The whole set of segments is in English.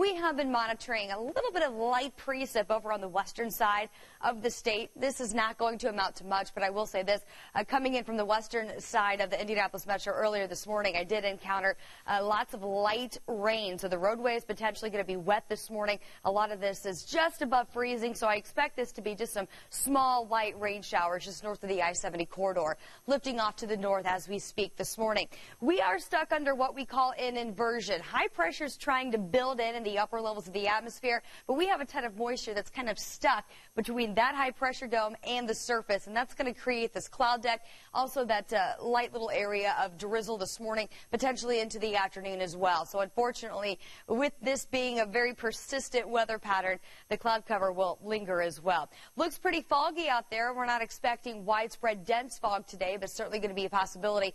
We have been monitoring a little bit of light precip over on the western side of the state. This is not going to amount to much, but I will say this. Coming in from the western side of the Indianapolis metro earlier this morning, I did encounter lots of light rain. So the roadway is potentially going to be wet this morning. A lot of this is just above freezing, so I expect this to be just some small light rain showers just north of the I-70 corridor, lifting off to the north as we speak this morning. We are stuck under what we call an inversion. High pressure is trying to build in the upper levels of the atmosphere, but we have a ton of moisture that's kind of stuck between that high pressure dome and the surface, and that's going to create this cloud deck. Also that light little area of drizzle this morning, potentially into the afternoon as well. So unfortunately, with this being a very persistent weather pattern, the cloud cover will linger as well. Looks pretty foggy out there. We're not expecting widespread dense fog today, but certainly going to be a possibility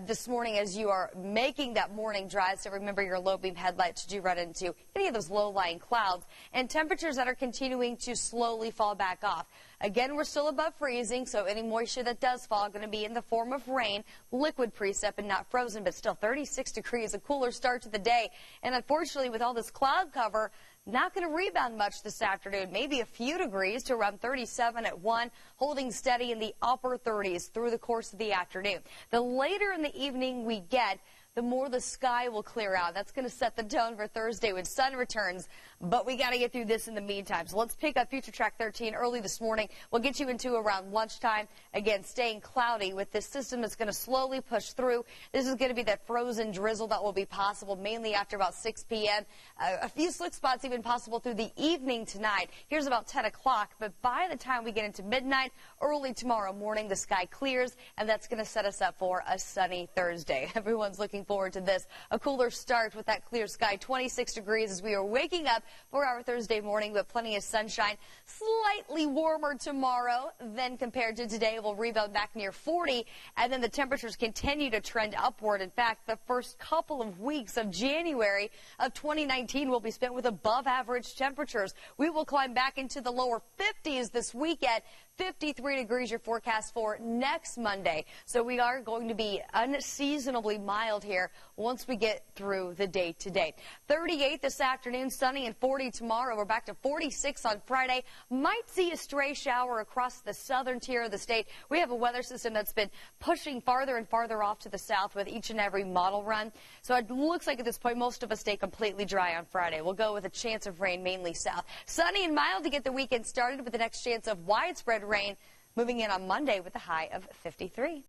this morning as you are making that morning drive. So remember your low beam headlights should you run into any of those low-lying clouds, and temperatures that are continuing to slowly fall back off. Again, we're still above freezing, so any moisture that does fall going to be in the form of rain, liquid precip and not frozen, but still 36 degrees, a cooler start to the day. And unfortunately, with all this cloud cover, not going to rebound much this afternoon. Maybe a few degrees to around 37 at 1, holding steady in the upper 30s through the course of the afternoon. The later in the evening we get, the more the sky will clear out. That's going to set the tone for Thursday when sun returns. But we got to get through this in the meantime. So let's pick up Future Track 13 early this morning. We'll get you into around lunchtime. Again, staying cloudy with this system that's going to slowly push through. This is going to be that frozen drizzle that will be possible mainly after about 6 p.m. A few slick spots even possible through the evening tonight. Here's about 10 o'clock. But by the time we get into midnight, early tomorrow morning, the sky clears, and that's going to set us up for a sunny Thursday. Everyone's looking forward to this. A cooler start with that clear sky, 26 degrees as we are waking up for our Thursday morning, but plenty of sunshine. Slightly warmer tomorrow than compared to today. We'll rebound back near 40, and then the temperatures continue to trend upward. In fact, the first couple of weeks of January of 2019 will be spent with above average temperatures. We will climb back into the lower 50s this weekend. 53 degrees your forecast for next Monday. So we are going to be unseasonably mild here once we get through the day today. 38 this afternoon, sunny, and 40 tomorrow. We're back to 46 on Friday. Might see a stray shower across the southern tier of the state. We have a weather system that's been pushing farther and farther off to the south with each and every model run. So it looks like at this point most of us stay completely dry on Friday. We'll go with a chance of rain mainly south. Sunny and mild to get the weekend started with the next chance of widespread rain moving in on Monday with a high of 53.